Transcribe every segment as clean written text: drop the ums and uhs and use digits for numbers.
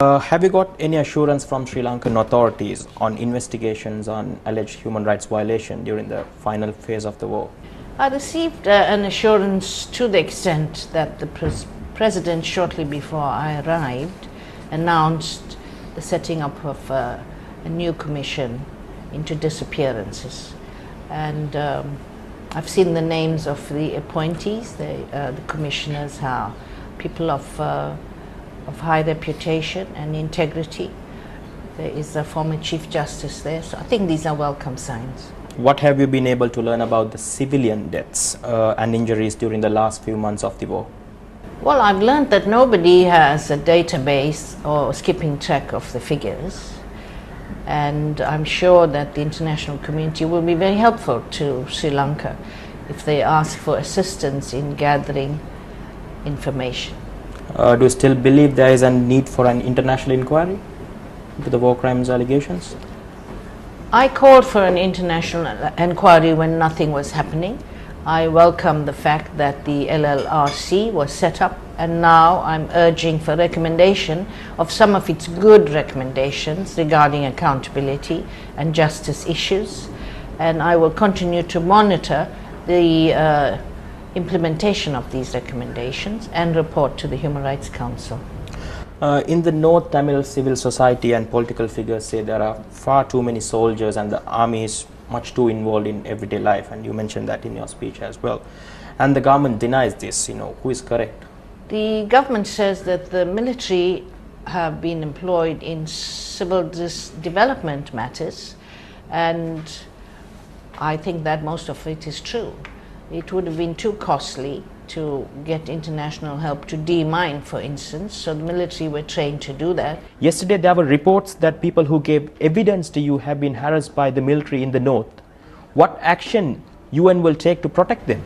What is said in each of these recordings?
Have you got any assurance from Sri Lankan authorities on investigations on alleged human rights violation during the final phase of the war? I received an assurance to the extent that the President, shortly before I arrived, announced the setting up of a new commission into disappearances. And I've seen the names of the appointees. The commissioners are people of high reputation and integrity. There is a former Chief Justice there, so I think these are welcome signs. What have you been able to learn about the civilian deaths and injuries during the last few months of the war? Well, I've learned that nobody has a database or skipping track of the figures, and I'm sure that the international community will be very helpful to Sri Lanka if they ask for assistance in gathering information. Do you still believe there is a need for an international inquiry into the war crimes allegations? I called for an international inquiry when nothing was happening. I welcome the fact that the LLRC was set up, and now I'm urging for recommendation of some of its good recommendations regarding accountability and justice issues, and I will continue to monitor the implementation of these recommendations and report to the Human Rights Council. In the North, Tamil civil society and political figures say there are far too many soldiers and the army is much too involved in everyday life, and you mentioned that in your speech as well. And the government denies this. Who is correct? The government says that the military have been employed in civil development matters, and I think that most of it is true. It would have been too costly to get international help to demine, for instance, so the military were trained to do that. Yesterday there were reports that people who gave evidence to you have been harassed by the military in the north. What action UN will take to protect them?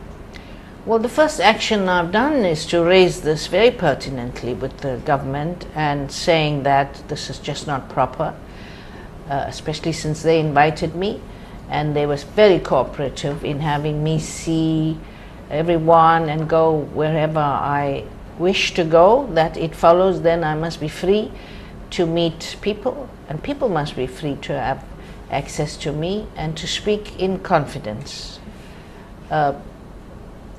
Well, the first action I've done is to raise this very pertinently with the government and saying that this is just not proper, especially since they invited me and they were very cooperative in having me see everyone and go wherever I wish to go, that it follows then I must be free to meet people, and people must be free to have access to me and to speak in confidence.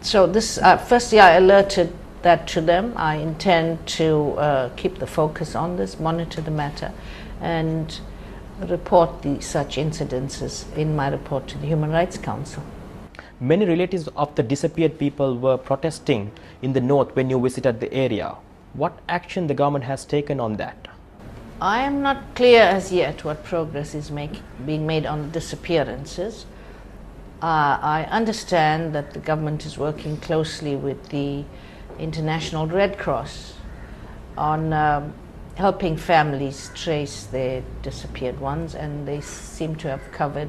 So this, firstly I alerted that to them. I intend to keep the focus on this, monitor the matter, and report such incidences in my report to the Human Rights Council. Many relatives of the disappeared people were protesting in the north when you visited the area. What action the government has taken on that? I am not clear as yet what progress is being made on the disappearances. I understand that the government is working closely with the International Red Cross on helping families trace their disappeared ones, and they seem to have covered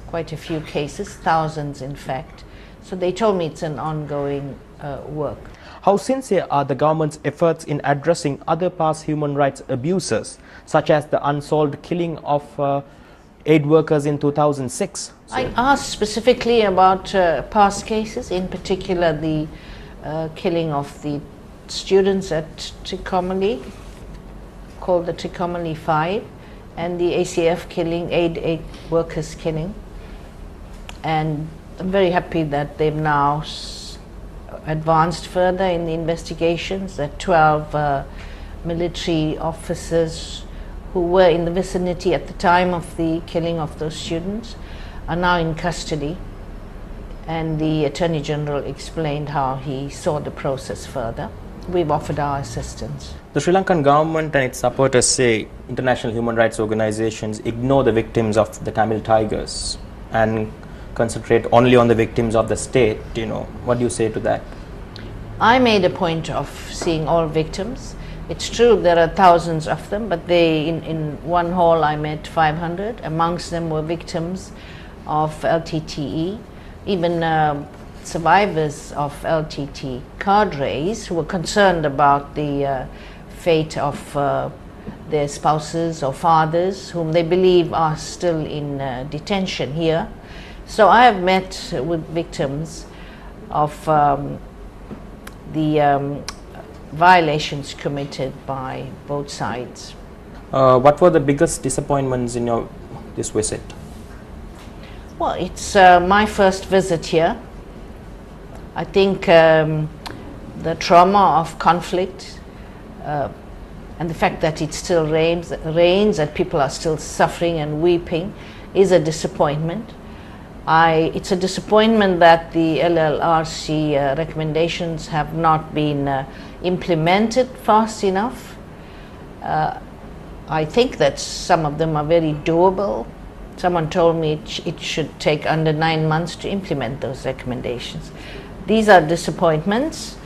quite a few cases, thousands in fact. So they told me it's an ongoing work. How sincere are the government's efforts in addressing other past human rights abuses, such as the unsolved killing of aid workers in 2006? I asked specifically about past cases, in particular the killing of the students at Trichomoli, called the Trichomoli 5, and the ACF killing, aid workers killing. And I'm very happy that they've now advanced further in the investigations, that 12 military officers who were in the vicinity at the time of the killing of those students are now in custody, and the Attorney General explained how he saw the process further. We've offered our assistance. The Sri Lankan government and its supporters say international human rights organizations ignore the victims of the Tamil Tigers and concentrate only on the victims of the state. What do you say to that? I made a point of seeing all victims. It's true there are thousands of them, but in one hall I met 500. Amongst them were victims of LTTE, even survivors of LTT cadres who were concerned about the fate of their spouses or fathers whom they believe are still in detention here. So I have met with victims of the violations committed by both sides. What were the biggest disappointments in this visit? Well, it's my first visit here. I think the trauma of conflict and the fact that it still rains, that people are still suffering and weeping, is a disappointment. It's a disappointment that the LLRC recommendations have not been implemented fast enough. I think that some of them are very doable. Someone told me it should take under 9 months to implement those recommendations. These are disappointments.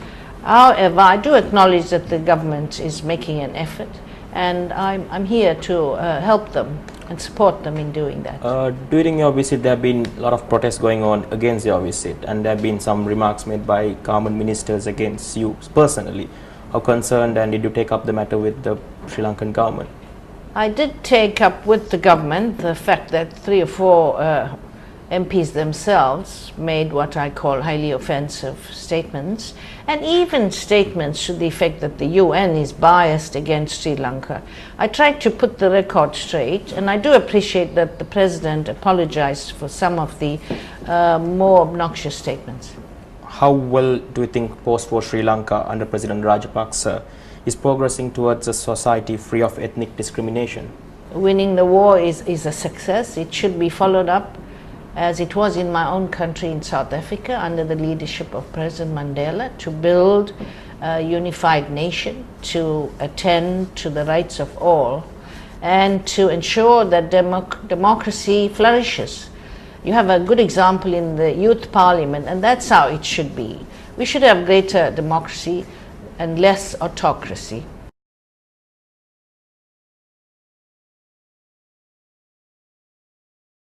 However, I do acknowledge that the government is making an effort, and I'm here to help them and support them in doing that. During your visit, there have been a lot of protests going on against your visit, and there have been some remarks made by government ministers against you personally. How concerned, and did you take up the matter with the Sri Lankan government? I did take up with the government the fact that 3 or 4 MPs themselves made what I call highly offensive statements, and even statements to the effect that the UN is biased against Sri Lanka. I tried to put the record straight, and I do appreciate that the President apologized for some of the more obnoxious statements. How well do you think post-war Sri Lanka under President Rajapaksa is progressing towards a society free of ethnic discrimination? Winning the war is a success. It should be followed up, as it was in my own country in South Africa under the leadership of President Mandela, to build a unified nation, to attend to the rights of all, and to ensure that democracy flourishes. You have a good example in the Youth Parliament, and that's how it should be. We should have greater democracy and less autocracy.